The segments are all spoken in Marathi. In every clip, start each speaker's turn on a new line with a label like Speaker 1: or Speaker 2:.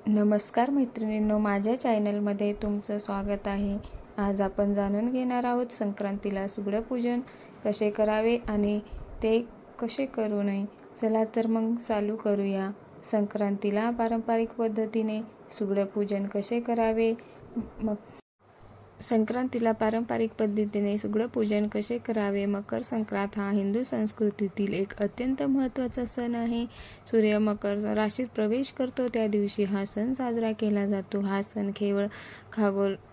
Speaker 1: नमस्कार मैत्रिणींनो, माझ्या चॅनलमध्ये तुमचं स्वागत आहे. आज आपण जाणून घेणार आहोत संक्रांतीला सुगडं पूजन कसे करावे आणि ते कसे करू नये. चला तर मग चालू करूया. संक्रांतीला पारंपरिक पद्धतीने सुगडं पूजन कसे करावे. संक्रांतीला पारंपरिक पद्धतीने सुगडं पूजन कसे करावे. मकर संक्रांत हा हिंदू संस्कृतीतील एक अत्यंत महत्त्वाचा सण आहे. सूर्य मकर राशीत प्रवेश करतो त्या दिवशी हा सण साजरा केला जातो. हा सण केवळ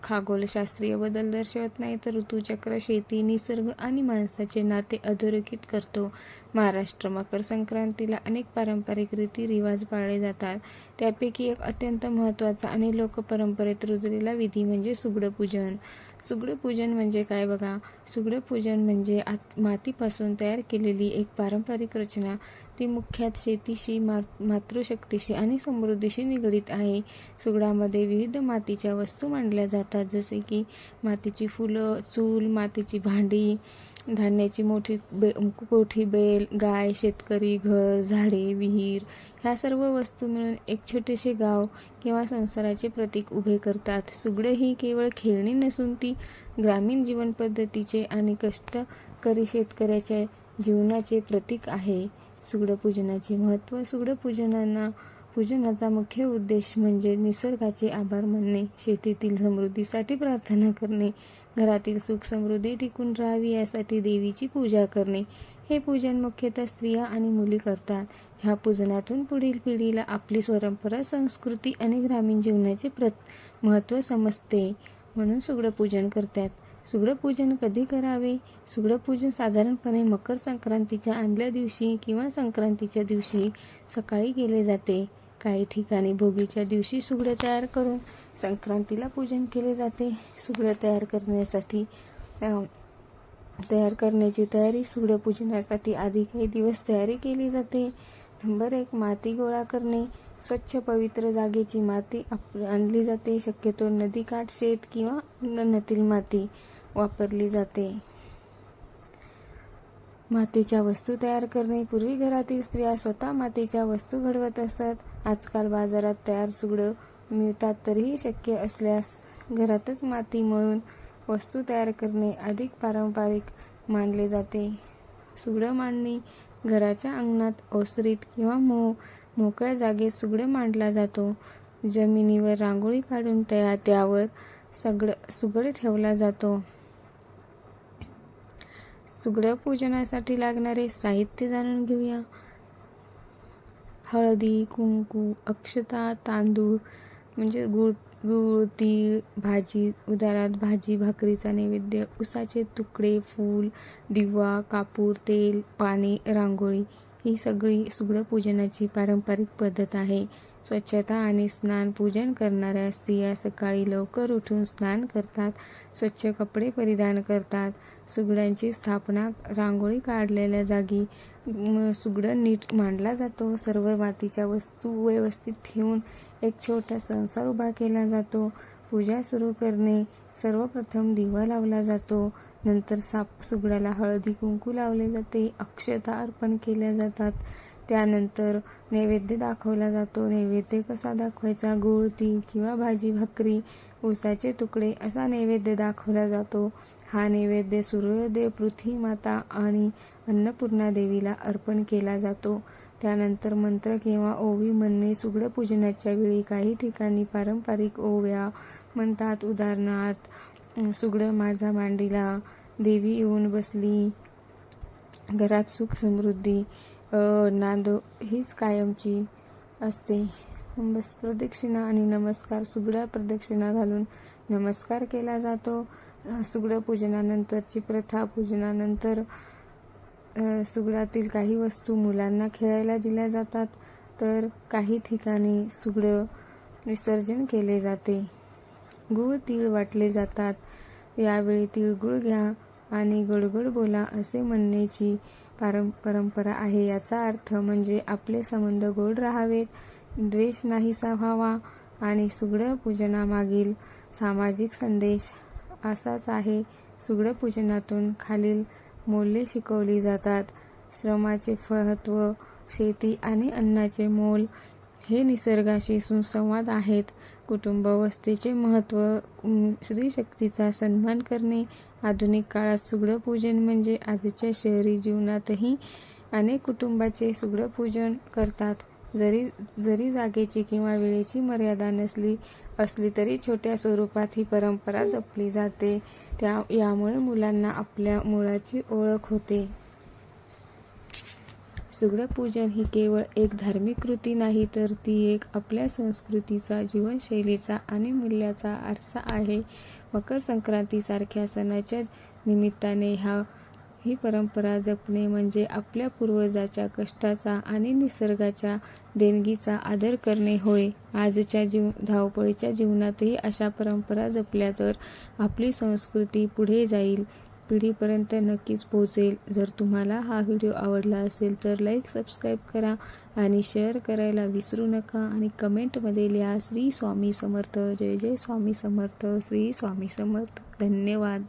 Speaker 1: खगोलशास्त्रीय बदल दर्शवत नाही, तर ऋतुचक्र, शेती, निसर्ग आणि माणसाचे नाते अधोरेखित करतो. महाराष्ट्र मकर संक्रांतीला अनेक पारंपरिक रीतिरिवाज पाळले जातात. त्यापैकी एक अत्यंत महत्त्वाचा आणि लोकपरंपरेत रुजलेला विधी म्हणजे सुगडं पूजन. सुगडं पूजन म्हणजे काय बघा. सुगडं पूजन म्हणजे मातीपासून तयार केलेली एक पारंपरिक रचना. ती मुख्यतः शेतीशी, मातृशक्तीशी आणि समृद्धीशी निगडीत आहे. सुगडामध्ये विविध मातीच्या वस्तू मांडल्या जातात, जसे की मातीची फुलं, चूल, मातीची भांडी, धान्याची मोठी कोठी, बैल, गाय, शेतकरी, घर, झाडे, विहीर ह्या सर्व वस्तू मिळून एक छोटेसे गाव किंवा संसाराचे प्रतीक उभे करतात. सुगडं ही केवळ खेळणी नसून ती ग्रामीण जीवन पद्धतीचे आणि कष्टकरी शेतकऱ्याच्या जीवनाचे प्रतीक आहे. सुगडं पूजनाचे महत्त्व. सुगडं पूजनाचा मुख्य उद्देश म्हणजे निसर्गाचे आभार मानणे, शेतीतील समृद्धीसाठी प्रार्थना करणे, घरातील सुख समृद्धी टिकून राहावी यासाठी देवीची पूजा करणे. हे पूजन मुख्यतः स्त्रिया आणि मुली करतात. ह्या पूजनातून पुढील पिढीला आपली परंपरा, संस्कृती आणि ग्रामीण जीवनाचे महत्त्व समजते, म्हणून सुगडं पूजन करतात. सुगडं पूजन कधी करावे. सुगडं पूजन साधारणपणे मकर संक्रांतीच्या आदल्या दिवशी किंवा संक्रांतीच्या दिवशी सकाळी केले जाते. काही ठिकाणी भोगीच्या दिवशी सुगडं तयार करून संक्रांतीला पूजन केले जाते. सुगडं तयार करण्याची तयारी. सुगडं पूजनासाठी आधी काही दिवस तयारी केली जाते. नंबर 1, माती गोळा करणे. स्वच्छ पवित्र जागेची माती आणली जाते. शक्यतो नदीकाठ, शेत किंवा अंगणातील माती वापरली जाते. मातीच्या वस्तू तयार करणे. पूर्वी घरातील स्त्रिया स्वतः मातीच्या वस्तू घडवत असत. आजकाल बाजारात तयार सुगडं मिळतात, तरीही शक्य असल्यास घरातच माती मळून वस्तू तयार करणे अधिक पारंपरिक मानले जाते. सुगडं मांडणी. घराच्या अंगणात, ओसरीत किंवा मोकळ्या जागेत सुगडं मांडला जातो. जमिनीवर रांगोळी काढून त्यावर सुगडं ठेवला जातो. सुगडं पूजनासाठी लागणारे साहित्य जाणून घेऊया. हळदी, कुंकू, अक्षता, तांदूळ म्हणजे गूळ, तीळ, भाजी, उदारात भाजी, भाकरीचा नैवेद्य, उसाचे तुकडे, फूल, दिवा, कापूर, तेल, पाने, रांगोळी ही सगळी सुगडं पूजनाची पारंपरिक पद्धत आहे. स्वच्छता आणि स्नान. पूजन करणाऱ्या स्त्रिया सकाळी लवकर उठून स्नान करतात, स्वच्छ कपडे परिधान करतात. सुगडांची स्थापना. रांगोळी काढलेल्या जागी सुगडं नीट मांडला जातो. सर्व मातीच्या वस्तू व्यवस्थित ठेवून एक छोटा संसार उभा केला जातो. पूजा सुरू करणे. सर्वप्रथम दिवा लावला जातो. नंतर सुगडाला हळदी कुंकू लावले जाते. अक्षता अर्पण केल्या जातात. त्यानंतर नैवेद्य दाखवला जातो. नैवेद्य कसा दाखवायचा. गूळ, तीळ किंवा भाजी, भाकरी, उसाचे तुकडे असा नैवेद्य दाखवला जातो. हा नैवेद्य सूर्योदय, पृथ्वी माता आणि अन्नपूर्णा देवीला अर्पण केला जातो. त्यानंतर मंत्र किंवा ओवी म्हणणे. सुगडं पूजनाच्या वेळी काही ठिकाणी पारंपरिक ओव्या म्हणतात. उदाहरणार्थ, सुगडं माझा मांडीला, देवी येऊन बसली, घरात सुख समृद्धी, नांदो हीच कायमची असते. बस. प्रदक्षिणा आणि नमस्कार. सुगडा प्रदक्षिणा घालून नमस्कार केला जातो. सुगडं पूजनानंतरची प्रथा. पूजनानंतर सुगडातील काही वस्तू मुलांना खेळायला दिल्या जातात, तर काही ठिकाणी सुगडं विसर्जन केले जाते. गूळ, तीळ वाटले जातात. यावेळी तिळगुळ घ्या आणि गोड बोला असे म्हणण्याची परंपरा आहे. याचा अर्थ म्हणजे आपले संबंध गोड राहावेत, द्वेष नाहीसा व्हावा. आणि सुगडं पूजनामागील सामाजिक संदेश असाच आहे. सुगडं पूजनातून खालील मूल्ये शिकवली जातात. श्रमाचे महत्त्व, शेती आणि अन्नाचे मोल, हे निसर्गाशी सुसंवाद आहेत. कुटुंबावस्थेचे महत्त्व, स्त्री शक्तीचा सन्मान करणे. आधुनिक काळात सुगडपूजन म्हणजे आजच्या शहरी जीवनातही अनेक कुटुंबाचे सुगडपूजन करतात. जरी जागेची किंवा वेळेची मर्यादा असली तरी छोट्या स्वरूपात ही परंपरा जपली जाते. यामुळे मुलांना आपल्या मुळाची ओळख होते. सुगडपूजन ही केवळ एक धार्मिक कृती नाही, तर ती एक आपल्या संस्कृतीचा, जीवनशैलीचा आणि मूल्याचा आरसा आहे. मकर संक्रांतीसारख्या सणाच्या निमित्ताने ही परंपरा जपणे म्हणजे आपल्या पूर्वजांच्या कष्टाचा आणि निसर्गाच्या देणगीचा आदर करणे होय. आजच्या धावपळीच्या जीवनातही अशा परंपरा जपल्या तर आपली संस्कृती पुढे जाईल, पिढीपर्यंत नक्कीच पोहोचेल. जर तुम्हाला हा व्हिडिओ आवडला असेल तर लाईक, सबस्क्राईब करा आणि शेअर करायला विसरू नका. आणि कमेंटमध्ये लिहा श्री स्वामी समर्थ. जय जय स्वामी समर्थ. श्री स्वामी समर्थ. धन्यवाद.